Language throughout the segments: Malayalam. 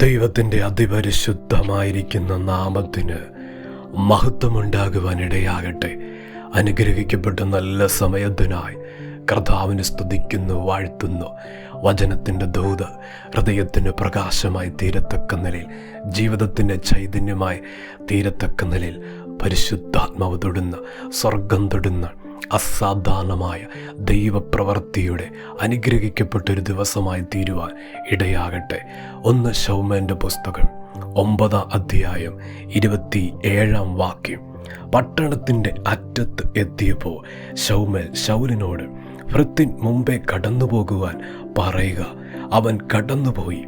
ദൈവത്തിൻ്റെ അതിപരിശുദ്ധമായിരിക്കുന്ന നാമത്തിന് മഹത്വമുണ്ടാകുവാനിടയാകട്ടെ. അനുഗ്രഹിക്കപ്പെട്ട നല്ല സമയത്തിനായി കർത്താവിനെ സ്തുതിക്കുന്നു, വാഴ്ത്തുന്നു. വചനത്തിൻ്റെ ദൂത് ഹൃദയത്തിന് പ്രകാശമായി തീരത്തക്ക നിലയിൽ, ജീവിതത്തിൻ്റെ ചൈതന്യമായി തീരത്തക്ക നിലയിൽ പരിശുദ്ധാത്മാവ് തൊടുന്ന, സ്വർഗം തൊടുന്ന അസാധാരണമായ ദൈവപ്രവൃത്തിയുടെ അനുഗ്രഹിക്കപ്പെട്ടൊരു ദിവസമായി തീരുവാൻ ഇടയാകട്ടെ. 1 ശൗമേൻ്റെ പുസ്തകം 9 അധ്യായം 27 വാക്യം. പട്ടണത്തിൻ്റെ അറ്റത്ത് എത്തിയപ്പോൾ ശൗമേൽ ശൗലിനോട്, ഭൃത്യൻ മുമ്പേ കടന്നു പോകുവാൻ പറയുക. അവൻ കടന്നുപോയി.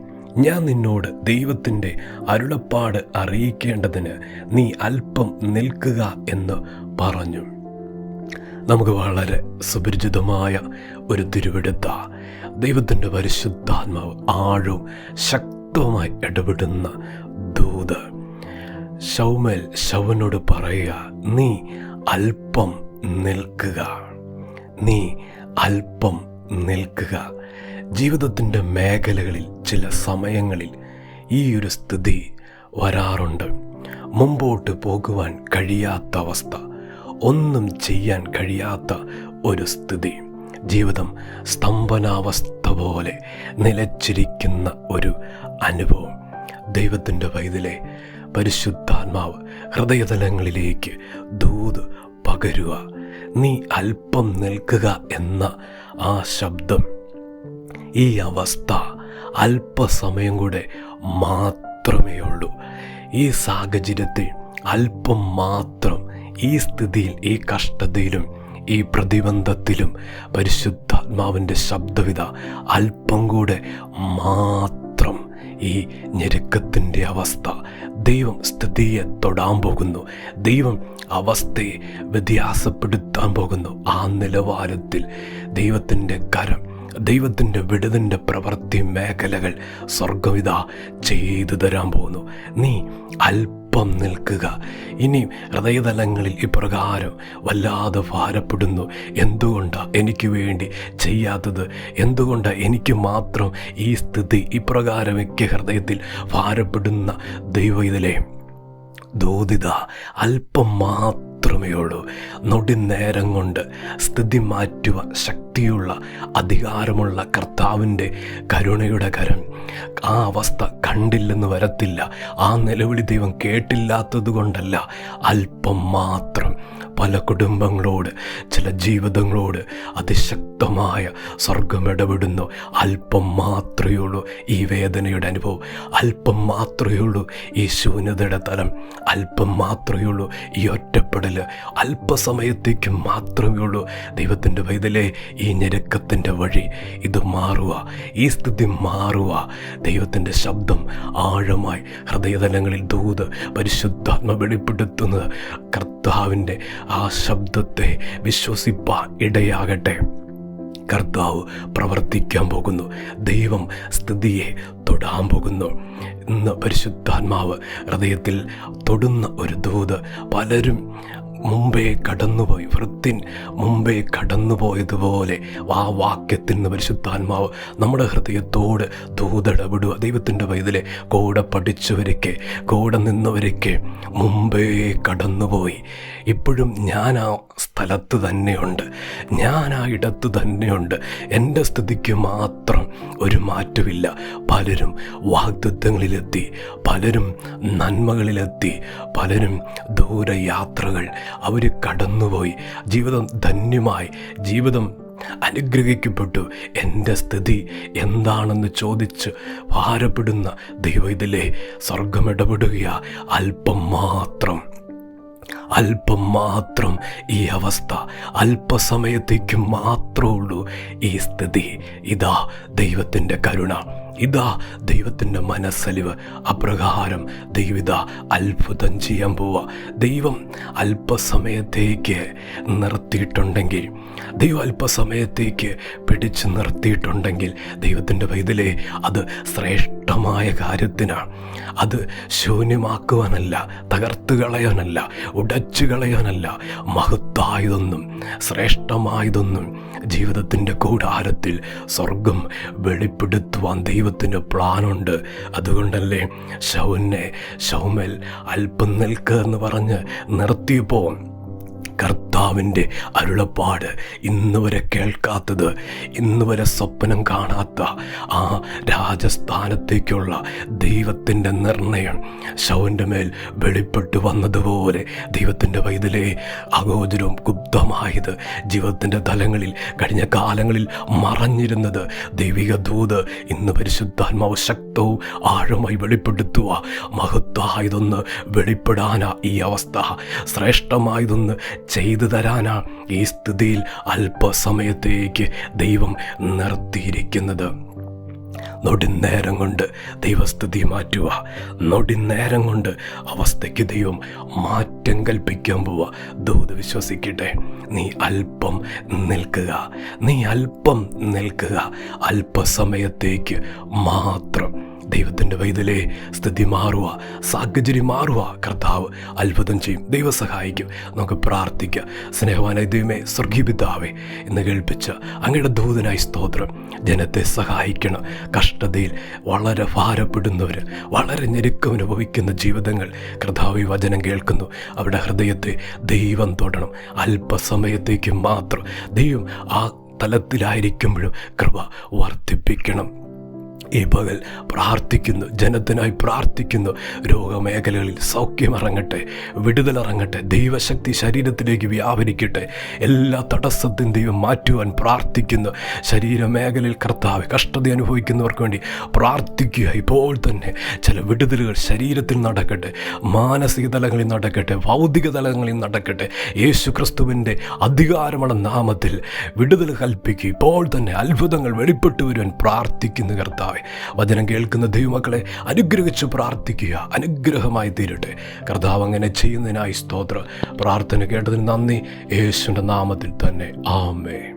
ഞാൻ നിന്നോട് ദൈവത്തിൻ്റെ അരുളപ്പാട് അറിയിക്കേണ്ടതിന് നീ അല്പം നിൽക്കുക എന്ന് പറഞ്ഞു. നമുക്ക് വളരെ സുപരിചിതമായ ഒരു തിരുവെടുത്ത ദൈവത്തിൻ്റെ പരിശുദ്ധാത്മാവ് ആഴവും ശക്തവുമായി ഇടപെടുന്ന ദൂത്. ശൗമേൽ ശൗലിനോട് പറയുക, നീ അല്പം നിൽക്കുക, നീ അല്പം നിൽക്കുക. ജീവിതത്തിൻ്റെ മേഖലകളിൽ ചില സമയങ്ങളിൽ ഈ ഒരു സ്ഥിതി വരാറുണ്ട്. മുമ്പോട്ട് പോകുവാൻ കഴിയാത്ത അവസ്ഥ, ഒന്നും ചെയ്യാൻ കഴിയാത്ത ഒരു സ്ഥിതി, ജീവിതം സ്തംഭനാവസ്ഥ പോലെ നിലച്ചിരിക്കുന്ന ഒരു അനുഭവം. ദൈവത്തിൻ്റെ പൈതലെ, പരിശുദ്ധാത്മാവ് ഹൃദയതലങ്ങളിലേക്ക് ദൂത് പകരുക. നീ അല്പം നിൽക്കുക എന്ന ആ ശബ്ദം, ഈ അവസ്ഥ അല്പസമയം കൂടെ മാത്രമേ ഉള്ളൂ. ഈ സാഹചര്യത്തിൽ അല്പം മാത്രം, ഈ സ്ഥിതിയിൽ, ഈ കഷ്ടതയിലും ഈ പ്രതിബന്ധത്തിലും പരിശുദ്ധാത്മാവിൻ്റെ ശബ്ദവിധ അല്പം കൂടെ മാത്രം. ഈ ഞെരുക്കത്തിൻ്റെ അവസ്ഥ ദൈവം സ്ഥിതിയെ തൊടാൻ പോകുന്നു. ദൈവം അവസ്ഥയെ വ്യത്യാസപ്പെടുത്താൻ പോകുന്നു. ആ നിലവാരത്തിൽ ദൈവത്തിൻ്റെ കരം, ദൈവത്തിൻ്റെ വിടുതലിൻ്റെ പ്രവൃത്തി മേഖലകൾ സ്വർഗവിധ ചെയ്തു തരാൻ പോകുന്നു. നീ അല്പം നിൽക്കുക. ഇനി ഹൃദയതലങ്ങളിൽ ഇപ്രകാരം വല്ലാതെ ഭാരപ്പെടുന്നു. എന്തുകൊണ്ടാണ് എനിക്ക് വേണ്ടി ചെയ്യാത്തത്? എന്തുകൊണ്ടാണ് എനിക്ക് മാത്രം ഈ സ്ഥിതി? ഇപ്രകാരമൊക്കെ ഹൃദയത്തിൽ ഭാരപ്പെടുന്ന ദൈവത്തിലെ ദൂതിത അല്പം മാത്രമേ ഉള്ളൂ. നൊടിനേരം കൊണ്ട് സ്ഥിതി മാറ്റുവാൻ ശക്തിയുള്ള, അധികാരമുള്ള കർത്താവിൻ്റെ കരുണയുടെ കരം ആ അവസ്ഥ കണ്ടില്ലെന്ന് വരത്തില്ല. ആ നിലവിളി ദൈവം കേട്ടില്ലാത്തത് കൊണ്ടല്ല, അല്പം മാത്രം. പല കുടുംബങ്ങളോട്, ചില ജീവിതങ്ങളോട് അതിശക്തമായ സ്വർഗം ഇടപെടുന്നു. അല്പം മാത്രമേ ഉള്ളൂ ഈ വേദനയുടെ അനുഭവം, അല്പം മാത്രമേ ഉള്ളൂ ഈ ശൂന്യതയുടെ തലം, അല്പം മാത്രമേ ഉള്ളൂ ഈ ഒറ്റപ്പെടൽ, അല്പസമയത്തേക്ക് മാത്രമേ ഉള്ളൂ. ദൈവത്തിൻ്റെ പൈതലേ, ഈ ഞെരുക്കത്തിൻ്റെ വഴി ഇത് മാറുക, ഈ സ്ഥിതി മാറുക. ദൈവത്തിൻ്റെ ശബ്ദം ആഴമായി ഹൃദയതലങ്ങളിൽ ദൂത് പരിശുദ്ധാത്മ വെളിപ്പെടുത്തുന്നത്. കർത്താവിൻ്റെ ആ ശബ്ദത്തെ വിശ്വസിപ്പാൻ ഇടയാകട്ടെ. കർത്താവ് പ്രവർത്തിക്കാൻ പോകുന്നു. ദൈവം സ്ഥിതിയെ തൊടാൻ പോകുന്നു. ഇന്ന് പരിശുദ്ധാത്മാവ് ഹൃദയത്തിൽ തൊടുന്ന ഒരു ദൂത്. പലരും മുമ്പേ കടന്നുപോയി, വൃത്തിൻ മുമ്പേ കടന്നുപോയതുപോലെ ആ വാക്യത്തിൽ നിന്ന് പരിശുദ്ധാത്മാവ് നമ്മുടെ ഹൃദയത്തോട് ദൂതിടപെടുക. ദൈവത്തിൻ്റെ പൈതലെ, കൂടെ പഠിച്ചവരൊക്കെ, കൂടെ നിന്നവരൊക്കെ മുമ്പേ കടന്നുപോയി. ഇപ്പോഴും ഞാൻ ആ സ്ഥലത്ത് തന്നെയുണ്ട്, ഞാൻ ആ ഇടത്ത് തന്നെയുണ്ട്. എൻ്റെ സ്ഥിതിക്ക് മാത്രം ഒരു മാറ്റമില്ല. പലരും വാഗ്ദത്തങ്ങളിലെത്തി, പലരും നന്മകളിലെത്തി, പലരും ദൂരയാത്രകൾ അവർ കടന്നുപോയി. ജീവിതം ധന്യമായി, ജീവിതം അനുഗ്രഹിക്കപ്പെട്ടു. എൻ്റെ സ്ഥിതി എന്താണെന്ന് ചോദിച്ച് ഭാരപ്പെടുന്ന ദൈവത്തിലെ സ്വർഗം ഇടപെടുക. അല്പം മാത്രം, അല്പം മാത്രം ഈ അവസ്ഥ, അല്പസമയത്തേക്ക് മാത്രമേ ഉള്ളൂ ഈ സ്ഥിതി. ഇതാ ദൈവത്തിൻ്റെ കരുണ, ഇതാ ദൈവത്തിൻ്റെ മനസ്സലിവ്. അപ്രകാരം ദൈവിത അത്ഭുതം ചെയ്യാൻ പോവുക. ദൈവം അല്പസമയത്തേക്ക് നിർത്തിയിട്ടുണ്ടെങ്കിൽ, ദൈവം അല്പസമയത്തേക്ക് പിടിച്ചു നിർത്തിയിട്ടുണ്ടെങ്കിൽ, ദൈവത്തിൻ്റെ പൈതലേ, അത് ശ്രേഷ്ഠ ശ്രേഷ്ഠമായ കാര്യത്തിനാണ്. അത് ശൂന്യമാക്കുവാനല്ല, തകർത്ത് കളയാനല്ല, ഉടച്ചു കളയാനല്ല. മഹത്തായതൊന്നും ശ്രേഷ്ഠമായതൊന്നും ജീവിതത്തിൻ്റെ കൂടാരത്തിൽ സ്വർഗം വെളിപ്പെടുത്തുവാൻ ദൈവത്തിൻ്റെ പ്ലാനുണ്ട്. അതുകൊണ്ടല്ലേ ശൗമേൽ അല്പം നിൽക്കുക എന്ന് പറഞ്ഞ് നിർത്തിയപ്പോൾ കർത്താവിൻ്റെ അരുളപ്പാട് ഇന്ന് വരെ കേൾക്കാത്തത്, ഇന്ന് വരെ സ്വപ്നം കാണാത്ത ആ രാജസ്ഥാനത്തേക്കുള്ള ദൈവത്തിൻ്റെ നിർണയം ശൗലിൻ്റെ മേൽ വെളിപ്പെട്ടു വന്നതുപോലെ ദൈവത്തിൻ്റെ പൈതലേ, അഗോചരവും ഗുപ്തമായത് ജീവിതത്തിൻ്റെ തലങ്ങളിൽ കഴിഞ്ഞ കാലങ്ങളിൽ മറഞ്ഞിരുന്നത് ദൈവിക ദൂത് ഇന്ന് പരിശുദ്ധാത്മാവ് ശക്തവും ആഴമായി വെളിപ്പെടുത്തുക. മഹത്തായതൊന്ന് വെളിപ്പെടാനാ ഈ അവസ്ഥ, ശ്രേഷ്ഠമായതൊന്ന് ചെയ്തു തരാനാ ഈ സ്ഥിതിയിൽ അല്പസമയത്തേക്ക് ദൈവം നിർത്തിയിരിക്കുന്നത്. നൊടിനേരം കൊണ്ട് ദൈവസ്ഥിതി മാറ്റുക, നൊടിനേരം കൊണ്ട് അവസ്ഥയ്ക്ക് ദൈവം മാറ്റം കൽപ്പിക്കാൻ പോവുക. ദൂത് വിശ്വസിക്കട്ടെ, നീ അല്പം നിൽക്കുക, നീ അല്പം നിൽക്കുക, അല്പസമയത്തേക്ക് മാത്രം. ദൈവത്തിൻ്റെ പൈതലേ, സ്ഥിതി മാറുക, സാഹചര്യം മാറുക, കർത്താവ് അത്ഭുതം ചെയ്യും, ദൈവം സഹായിക്കും. നമുക്ക് പ്രാർത്ഥിക്കാം. സ്നേഹവാനായ ദൈവമേ, സ്വർഗീയ പിതാവേ, ഇന്ന് കേൾപ്പിച്ച അങ്ങയുടെ ദൂതനായി സ്തോത്രം. ജനത്തെ സഹായിക്കണം. കഷ്ടതയിൽ വളരെ ഭാരപ്പെടുന്നവർ, വളരെ ഞെരുക്കം അനുഭവിക്കുന്ന ജീവിതങ്ങൾ കർത്താവ് ഈ വചനം കേൾക്കുന്നു. അവരുടെ ഹൃദയത്തെ ദൈവം തൊടണം. അല്പസമയത്തേക്ക് മാത്രം ദൈവം ആ തലത്തിലായിരിക്കുമ്പോഴും കൃപ വർദ്ധിപ്പിക്കണം. ഈ പകൽ പ്രാർത്ഥിക്കുന്നു, ജനത്തിനായി പ്രാർത്ഥിക്കുന്നു. രോഗമേഖലകളിൽ സൗഖ്യമിറങ്ങട്ടെ, വിടുതലിറങ്ങട്ടെ, ദൈവശക്തി ശരീരത്തിലേക്ക് വ്യാപരിക്കട്ടെ. എല്ലാ തടസ്സത്തിനും ദൈവം മാറ്റുവാൻ പ്രാർത്ഥിക്കുന്നു. ശരീരമേഖലയിൽ കർത്താവ് കഷ്ടത അനുഭവിക്കുന്നവർക്ക് വേണ്ടി പ്രാർത്ഥിക്കുക. ഇപ്പോൾ തന്നെ ചില വിടുതലുകൾ ശരീരത്തിൽ നടക്കട്ടെ, മാനസിക തലങ്ങളിൽ നടക്കട്ടെ, ഭൗതിക തലങ്ങളിൽ നടക്കട്ടെ. യേശു ക്രിസ്തുവിൻ്റെ അധികാരമുള്ള നാമത്തിൽ വിടുതൽ കൽപ്പിക്കുക. ഇപ്പോൾ തന്നെ അത്ഭുതങ്ങൾ വെളിപ്പെട്ടു വരുവാൻ പ്രാർത്ഥിക്കുന്നു. കർത്താവ് വചനം കേൾക്കുന്ന ദൈവമക്കളെ അനുഗ്രഹിച്ച് പ്രാർത്ഥിക്കുക, അനുഗ്രഹമായി തീരട്ടെ. കർത്താവ് അങ്ങനെ ചെയ്യുന്നതിനായി സ്തോത്രം. പ്രാർത്ഥന കേട്ടതിന് നന്ദി. യേശുവിൻ്റെ നാമത്തിൽ തന്നെ ആമേൻ.